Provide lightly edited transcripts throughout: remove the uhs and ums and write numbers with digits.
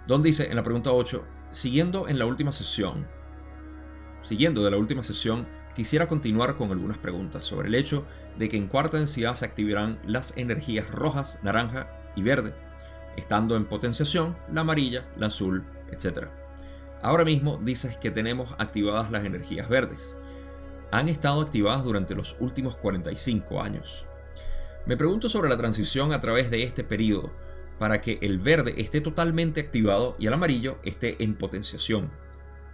Don dice en la pregunta 8, siguiendo de la última sesión, quisiera continuar con algunas preguntas sobre el hecho de que en cuarta densidad se activarán las energías rojas, naranja y verde, estando en potenciación la amarilla, la azul, etc. Ahora mismo dices que tenemos activadas las energías verdes. Han estado activadas durante los últimos 45 años. Me pregunto sobre la transición a través de este periodo para que el verde esté totalmente activado y el amarillo esté en potenciación.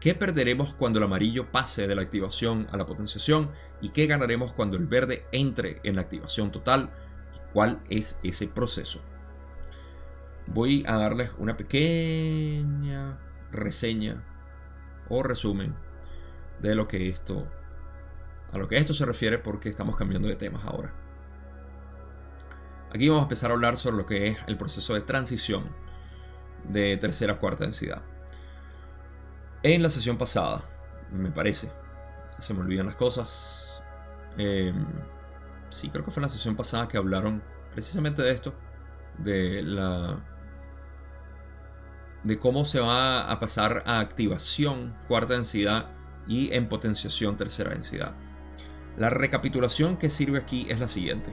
¿Qué perderemos cuando el amarillo pase de la activación a la potenciación? ¿Y qué ganaremos cuando el verde entre en la activación total? ¿Cuál es ese proceso? Voy a darles una pequeña reseña o resumen de a lo que esto se refiere, porque estamos cambiando de temas ahora. Aquí vamos a empezar a hablar sobre lo que es el proceso de transición de tercera a cuarta densidad. En la sesión pasada, me parece, se me olvidan las cosas, sí, creo que fue en la sesión pasada que hablaron precisamente de esto, de cómo se va a pasar a activación cuarta densidad y en potenciación tercera densidad. La recapitulación que sirve aquí es la siguiente.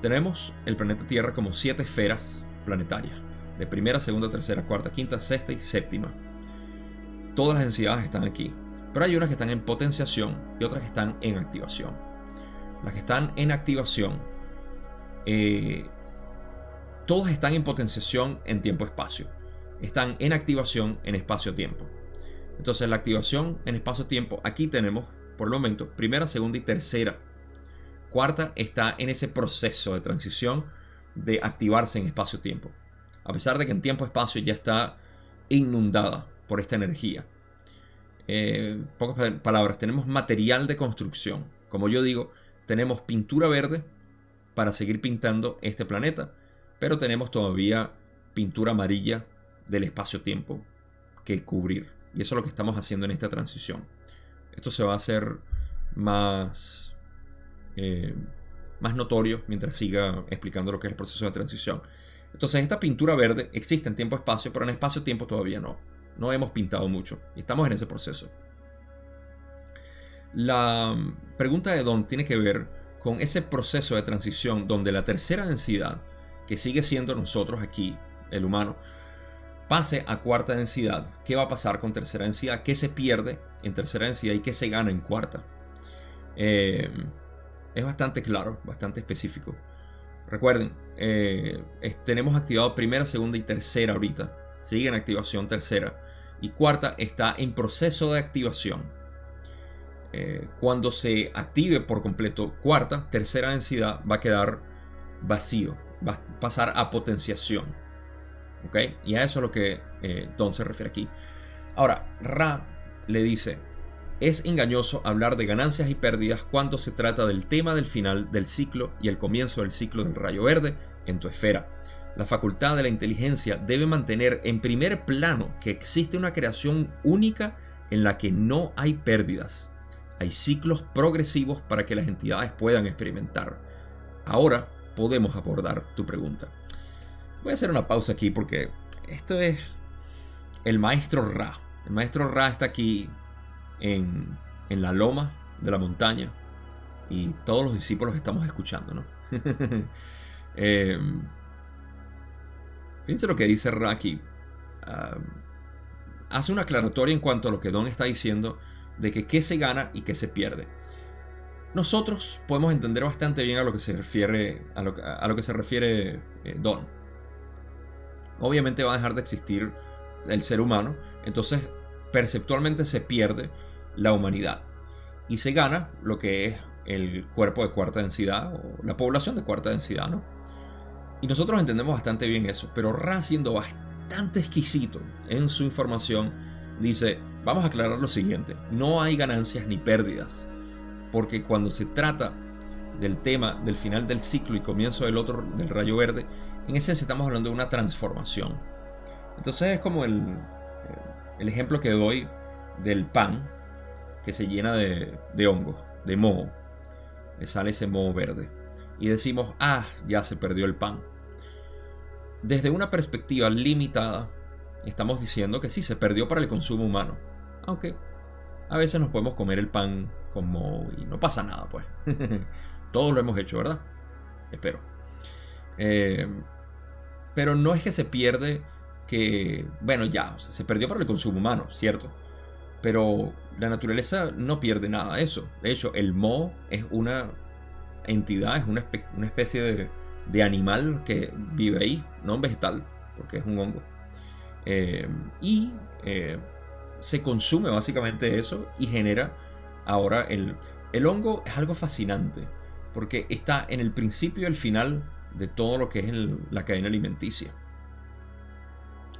Tenemos el planeta Tierra como 7 esferas planetarias, de primera, segunda, tercera, cuarta, quinta, sexta y séptima. Todas las densidades están aquí, pero hay unas que están en potenciación y otras que están en activación. Las que están en activación, todas están en potenciación en tiempo-espacio. Están en activación en espacio-tiempo. Entonces la activación en espacio-tiempo, aquí tenemos por el momento primera, segunda y tercera. Cuarta está en ese proceso de transición de activarse en espacio-tiempo, a pesar de que en tiempo-espacio ya está inundada por esta energía. Pocas palabras, tenemos material de construcción. Como yo digo, tenemos pintura verde para seguir pintando este planeta, pero tenemos todavía pintura amarilla del espacio-tiempo que cubrir. Y eso es lo que estamos haciendo en esta transición. Esto se va a hacer más notorio mientras siga explicando lo que es el proceso de transición. Entonces esta pintura verde existe en tiempo-espacio, pero en espacio-tiempo todavía no. No hemos pintado mucho y estamos en ese proceso. La pregunta de Don tiene que ver con ese proceso de transición donde la tercera densidad, que sigue siendo nosotros aquí, el humano, pase a cuarta densidad. ¿Qué va a pasar con tercera densidad? ¿Qué se pierde en tercera densidad y qué se gana en cuarta? Es bastante claro, bastante específico. Recuerden, tenemos activado primera, segunda y tercera ahorita. Sigue en activación tercera. Y cuarta está en proceso de activación. Cuando se active por completo cuarta, tercera densidad va a quedar vacío. Va a pasar a potenciación. ¿Ok? Y a eso es lo que Don se refiere aquí. Ahora, Ra le dice: es engañoso hablar de ganancias y pérdidas cuando se trata del tema del final del ciclo y el comienzo del ciclo del rayo verde en tu esfera. La facultad de la inteligencia debe mantener en primer plano que existe una creación única en la que no hay pérdidas. Hay ciclos progresivos para que las entidades puedan experimentar. Ahora podemos abordar tu pregunta. Voy a hacer una pausa aquí porque esto es el maestro Ra. El maestro Ra está aquí en la loma de la montaña y todos los discípulos estamos escuchando, ¿no? Fíjense lo que dice Ra aquí. Hace una aclaratoria en cuanto a lo que Don está diciendo de que qué se gana y qué se pierde. Nosotros podemos entender bastante bien a lo que se refiere a lo que se refiere Don. Obviamente va a dejar de existir el ser humano, entonces perceptualmente se pierde la humanidad y se gana lo que es el cuerpo de cuarta densidad o la población de cuarta densidad, ¿no? Y nosotros entendemos bastante bien eso, pero Ra, siendo bastante exquisito en su información, dice: vamos a aclarar lo siguiente, no hay ganancias ni pérdidas, porque cuando se trata del tema del final del ciclo y comienzo del otro, del rayo verde, en esencia estamos hablando de una transformación. Entonces es como el ejemplo que doy del pan que se llena de hongo, de moho. Le sale ese moho verde y decimos: ah, ya se perdió el pan. Desde una perspectiva limitada, estamos diciendo que sí, se perdió para el consumo humano. Aunque a veces nos podemos comer el pan con moho y no pasa nada, pues. Todos lo hemos hecho, ¿verdad? Espero. Pero no es que se pierde que, bueno, ya, o sea, se perdió para el consumo humano, cierto. Pero la naturaleza no pierde nada de eso. De hecho, el moho es una entidad, es una especie de animal que vive ahí, no un vegetal, porque es un hongo. Y se consume básicamente eso y genera ahora el hongo. Es algo fascinante porque está en el principio y el final de todo lo que es la cadena alimenticia.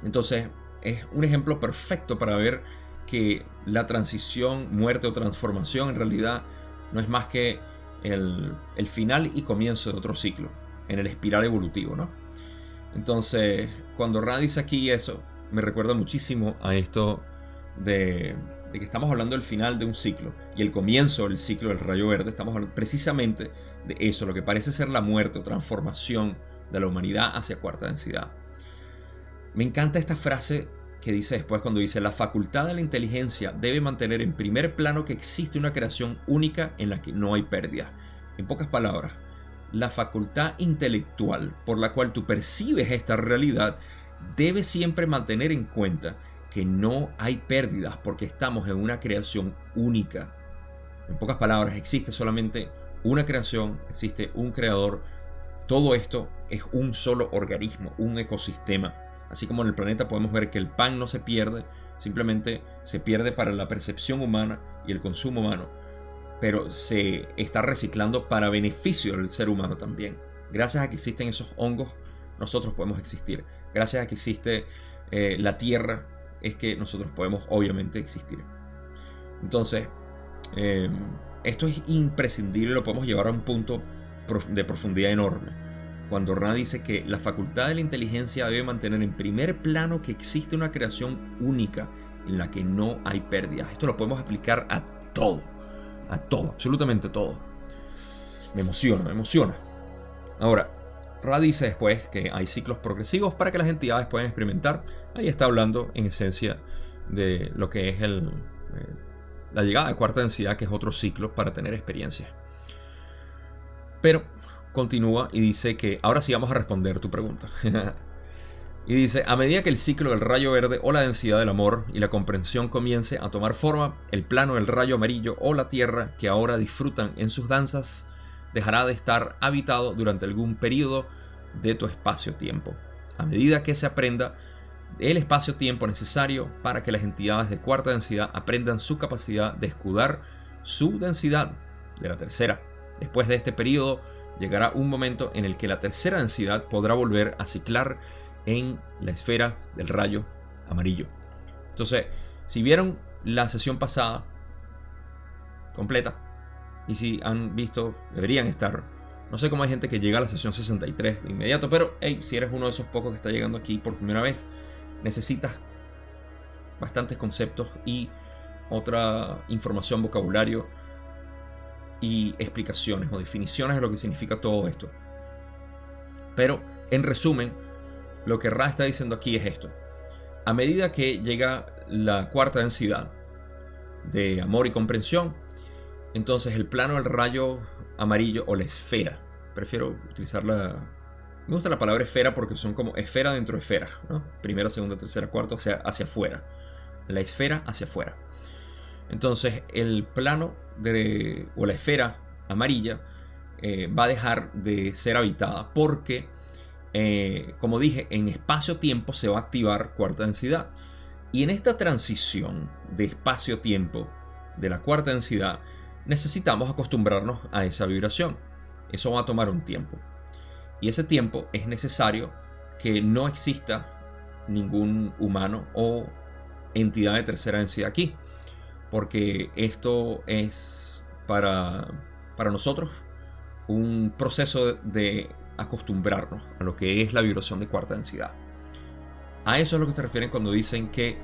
Entonces es un ejemplo perfecto para ver que la transición, muerte o transformación en realidad no es más que el final y comienzo de otro ciclo en el espiral evolutivo, ¿no? Entonces, cuando Ra dice aquí eso, me recuerda muchísimo a esto de que estamos hablando del final de un ciclo y el comienzo del ciclo del rayo verde. Estamos hablando precisamente de eso, lo que parece ser la muerte o transformación de la humanidad hacia cuarta densidad. Me encanta esta frase que dice después cuando dice: la facultad de la inteligencia debe mantener en primer plano que existe una creación única en la que no hay pérdida. En pocas palabras, la facultad intelectual por la cual tú percibes esta realidad debe siempre mantener en cuenta que no hay pérdidas porque estamos en una creación única. En pocas palabras, existe solamente una creación, existe un creador. Todo esto es un solo organismo, un ecosistema. Así como en el planeta podemos ver que el pan no se pierde, simplemente se pierde para la percepción humana y el consumo humano, pero se está reciclando para beneficio del ser humano también. Gracias a que existen esos hongos, nosotros podemos existir. Gracias a que existe la tierra, es que nosotros podemos obviamente existir. Entonces, esto es imprescindible, lo podemos llevar a un punto de profundidad enorme. Cuando Ra dice que la facultad de la inteligencia debe mantener en primer plano que existe una creación única en la que no hay pérdidas. Esto lo podemos aplicar a todo, absolutamente todo. Me emociona. Ahora, Ra dice después que hay ciclos progresivos para que las entidades puedan experimentar. Ahí está hablando en esencia de lo que es la llegada de cuarta densidad, que es otro ciclo para tener experiencias. Pero continúa y dice que ahora sí vamos a responder tu pregunta. Y dice: a medida que el ciclo del rayo verde o la densidad del amor y la comprensión comience a tomar forma, el plano del rayo amarillo o la tierra que ahora disfrutan en sus danzas dejará de estar habitado durante algún periodo de tu espacio-tiempo. A medida que se aprenda el espacio-tiempo necesario para que las entidades de cuarta densidad aprendan su capacidad de escudar su densidad de la tercera. Después de este periodo llegará un momento en el que la tercera densidad podrá volver a ciclar en la esfera del rayo amarillo. Entonces, si vieron la sesión pasada completa, y si han visto, deberían estar. No sé cómo hay gente que llega a la sesión 63 de inmediato, pero hey, si eres uno de esos pocos que está llegando aquí por primera vez, necesitas bastantes conceptos y otra información, vocabulario y explicaciones o definiciones de lo que significa todo esto. Pero, en resumen, lo que Ra está diciendo aquí es esto: a medida que llega la cuarta densidad de amor y comprensión, entonces el plano del rayo amarillo o la esfera, prefiero utilizar me gusta la palabra esfera porque son como esfera dentro de esfera, ¿no? Primera, segunda, tercera, cuarta, o sea, hacia afuera. La esfera hacia afuera. Entonces el plano o la esfera amarilla va a dejar de ser habitada porque, como dije, en espacio-tiempo se va a activar cuarta densidad. Y en esta transición de espacio-tiempo de la cuarta densidad necesitamos acostumbrarnos a esa vibración. Eso va a tomar un tiempo. Y ese tiempo es necesario que no exista ningún humano o entidad de tercera densidad aquí. Porque esto es para nosotros un proceso de acostumbrarnos a lo que es la vibración de cuarta densidad. A eso es lo que se refieren cuando dicen que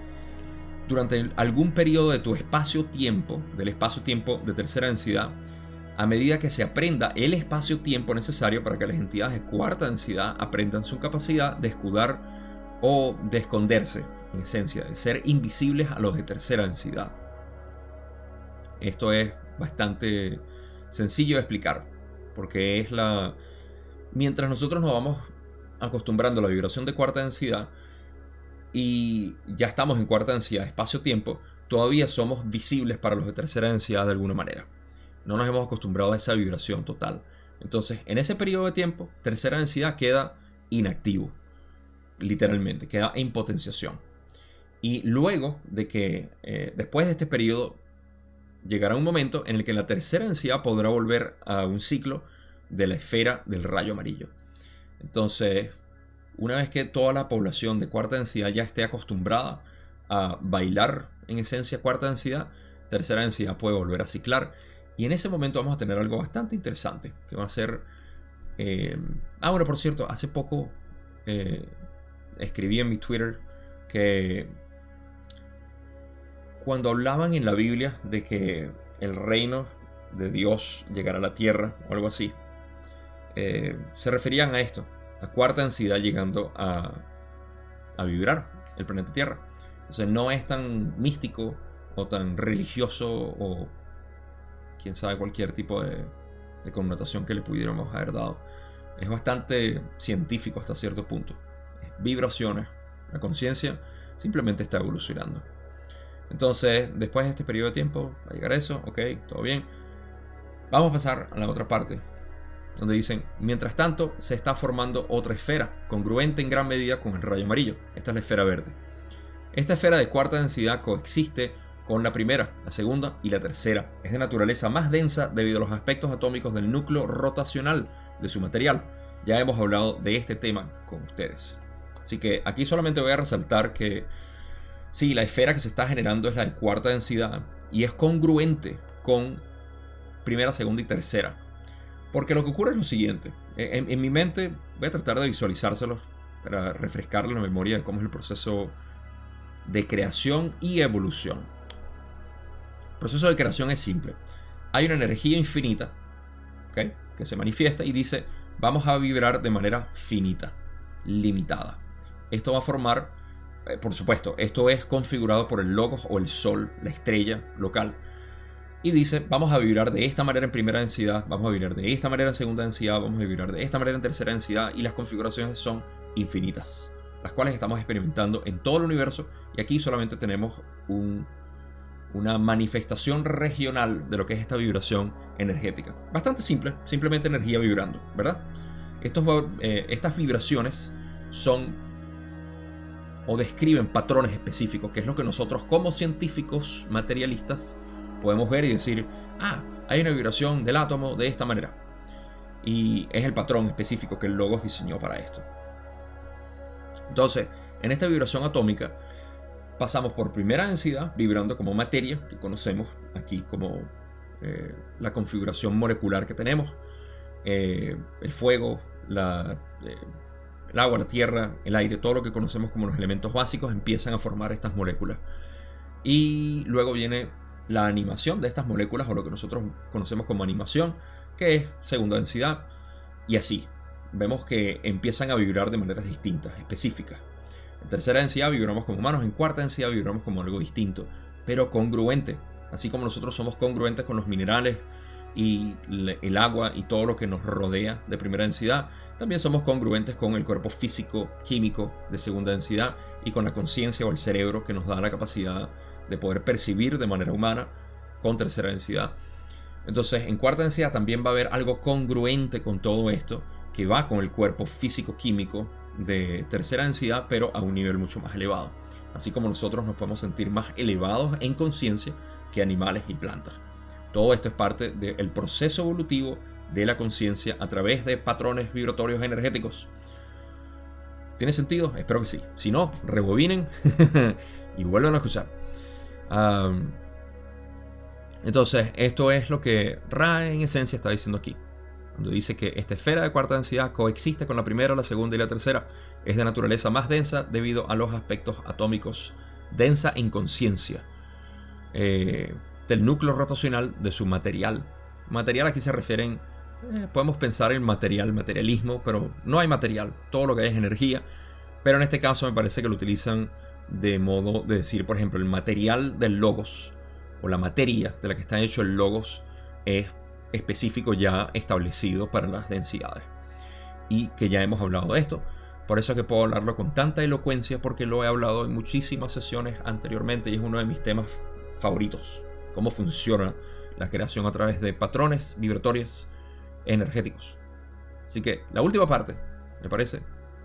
durante algún periodo de tu espacio-tiempo, del espacio-tiempo de tercera densidad, a medida que se aprenda el espacio-tiempo necesario para que las entidades de cuarta densidad aprendan su capacidad de escudar o de esconderse en esencia, de ser invisibles a los de tercera densidad. Esto es bastante sencillo de explicar, porque es mientras nosotros nos vamos acostumbrando a la vibración de cuarta densidad y ya estamos en cuarta densidad espacio-tiempo, todavía somos visibles para los de tercera densidad de alguna manera. No nos hemos acostumbrado a esa vibración total. Entonces, en ese periodo de tiempo, tercera densidad queda inactivo, literalmente, queda en potenciación. Y luego de que, después de este periodo, llegará un momento en el que la tercera densidad podrá volver a un ciclo de la esfera del rayo amarillo. Entonces, una vez que toda la población de cuarta densidad ya esté acostumbrada a bailar en esencia cuarta densidad, tercera densidad puede volver a ciclar. Y en ese momento vamos a tener algo bastante interesante, que va a ser... bueno, por cierto, hace poco escribí en mi Twitter que cuando hablaban en la Biblia de que el reino de Dios llegará a la tierra o algo así, se referían a esto, a cuarta densidad llegando a vibrar el planeta Tierra. Entonces no es tan místico o tan religioso o quién sabe cualquier tipo de connotación que le pudiéramos haber dado. Es bastante científico hasta cierto punto. Vibraciones, la conciencia simplemente está evolucionando. Entonces, después de este periodo de tiempo, va a llegar eso, ok, todo bien. Vamos a pasar a la otra parte, donde dicen, mientras tanto, se está formando otra esfera, congruente en gran medida con el rayo amarillo. Esta es la esfera verde. Esta esfera de cuarta densidad coexiste con la primera, la segunda y la tercera. Es de naturaleza más densa debido a los aspectos atómicos del núcleo rotacional de su material. Ya hemos hablado de este tema con ustedes. Así que aquí solamente voy a resaltar que sí, la esfera que se está generando es la de cuarta densidad y es congruente con primera, segunda y tercera. Porque lo que ocurre es lo siguiente. En mi mente voy a tratar de visualizárselos para refrescarle la memoria de cómo es el proceso de creación y evolución. El proceso de creación es simple. Hay una energía infinita, ¿okay?, que se manifiesta y dice, vamos a vibrar de manera finita, limitada. Esto va a formar, por supuesto, esto es configurado por el logos o el sol, la estrella local. Y dice, vamos a vibrar de esta manera en primera densidad, vamos a vibrar de esta manera en segunda densidad, vamos a vibrar de esta manera en tercera densidad, y las configuraciones son infinitas, las cuales estamos experimentando en todo el universo, y aquí solamente tenemos una manifestación regional de lo que es esta vibración energética. Bastante simple, simplemente energía vibrando, ¿verdad? Estas vibraciones son o describen patrones específicos, que es lo que nosotros como científicos materialistas podemos ver y decir, hay una vibración del átomo de esta manera. Y es el patrón específico que el Logos diseñó para esto. Entonces, en esta vibración atómica, pasamos por primera densidad, vibrando como materia, que conocemos aquí como la configuración molecular que tenemos. El fuego, el agua, la tierra, el aire, todo lo que conocemos como los elementos básicos empiezan a formar estas moléculas. Y luego viene la animación de estas moléculas, o lo que nosotros conocemos como animación, que es segunda densidad, y así. Vemos que empiezan a vibrar de maneras distintas, específicas. En tercera densidad vibramos como humanos, en cuarta densidad vibramos como algo distinto, pero congruente. Así como nosotros somos congruentes con los minerales y el agua y todo lo que nos rodea de primera densidad, también somos congruentes con el cuerpo físico, químico de segunda densidad y con la conciencia o el cerebro que nos da la capacidad de poder percibir de manera humana con tercera densidad. Entonces, en cuarta densidad también va a haber algo congruente con todo esto, que va con el cuerpo físico-químico de tercera densidad, pero a un nivel mucho más elevado. Así como nosotros nos podemos sentir más elevados en conciencia que animales y plantas. Todo esto es parte del proceso evolutivo de la conciencia a través de patrones vibratorios energéticos. ¿Tiene sentido? Espero que sí. Si no, rebobinen y vuelvan a escuchar. Entonces, esto es lo que Ra en esencia está diciendo aquí. Cuando dice que esta esfera de cuarta densidad coexiste con la primera, la segunda y la tercera. Es de naturaleza más densa debido a los aspectos atómicos. Densa en conciencia. Del núcleo rotacional de su material. Material aquí se refieren, podemos pensar en materialismo, pero no hay material. Todo lo que hay es energía. Pero en este caso me parece que lo utilizan de modo de decir, por ejemplo, el material del logos o la materia de la que está hecho el logos es específico ya establecido para las densidades. Y que ya hemos hablado de esto. Por eso es que puedo hablarlo con tanta elocuencia, porque lo he hablado en muchísimas sesiones anteriormente y es uno de mis temas favoritos. Cómo funciona la creación a través de patrones vibratorios energéticos. Así que la última parte, me parece,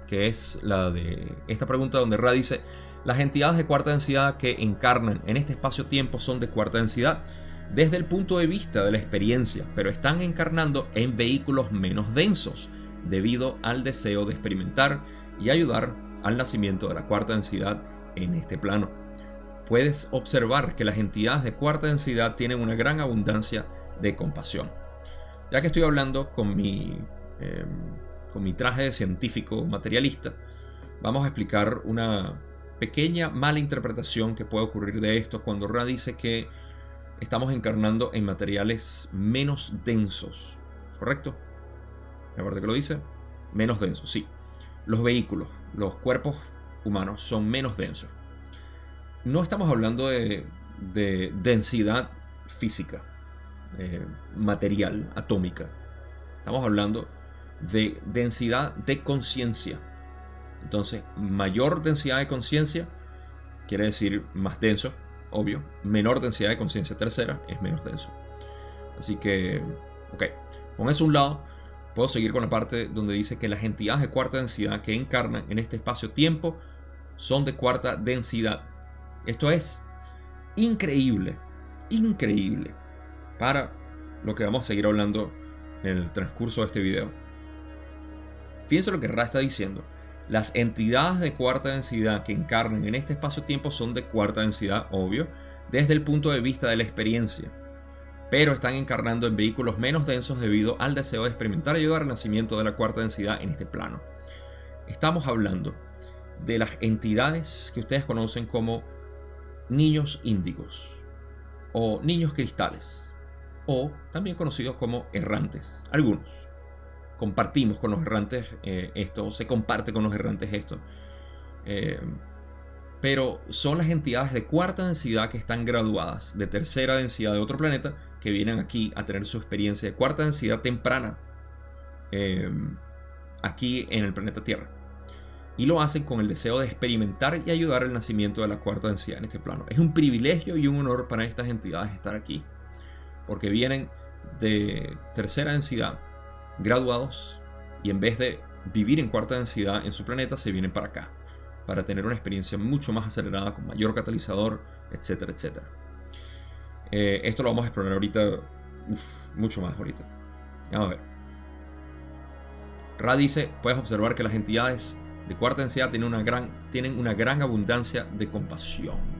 que es la de esta pregunta donde Ra dice: las entidades de cuarta densidad que encarnan en este espacio-tiempo son de cuarta densidad desde el punto de vista de la experiencia, pero están encarnando en vehículos menos densos debido al deseo de experimentar y ayudar al nacimiento de la cuarta densidad en este plano. Puedes observar que las entidades de cuarta densidad tienen una gran abundancia de compasión. Ya que estoy hablando con mi traje de científico materialista, vamos a explicar una pequeña mala interpretación que puede ocurrir de esto cuando Ra dice que estamos encarnando en materiales menos densos. ¿Correcto? Aparte que lo dice, menos densos, sí. Los vehículos, los cuerpos humanos son menos densos. No estamos hablando de densidad física, material, atómica. Estamos hablando de densidad de conciencia. Entonces, mayor densidad de conciencia quiere decir más denso, obvio. Menor densidad de conciencia tercera es menos denso. Así que, ok, con eso a un lado, puedo seguir con la parte donde dice que las entidades de cuarta densidad que encarnan en este espacio-tiempo son de cuarta densidad. Esto es increíble, increíble para lo que vamos a seguir hablando en el transcurso de este video. Fíjense lo que Ra está diciendo. Las entidades de cuarta densidad que encarnan en este espacio-tiempo son de cuarta densidad, obvio, desde el punto de vista de la experiencia, pero están encarnando en vehículos menos densos debido al deseo de experimentar y ayudar al nacimiento de la cuarta densidad en este plano. Estamos hablando de las entidades que ustedes conocen como niños índigos o niños cristales, o también conocidos como errantes. Algunos compartimos con los errantes esto, se comparte con los errantes esto, pero son las entidades de cuarta densidad que están graduadas de tercera densidad de otro planeta, que vienen aquí a tener su experiencia de cuarta densidad temprana aquí en el planeta Tierra, y lo hacen con el deseo de experimentar y ayudar al nacimiento de la cuarta densidad en este plano. Es un privilegio y un honor para estas entidades estar aquí, porque vienen de tercera densidad graduados, y en vez de vivir en cuarta densidad en su planeta, se vienen para acá para tener una experiencia mucho más acelerada, con mayor catalizador, etcétera, etcétera. Esto lo vamos a explorar ahorita, mucho más ahorita. Vamos a ver. Ra dice: puedes observar que las entidades de cuarta densidad tienen una gran abundancia de compasión.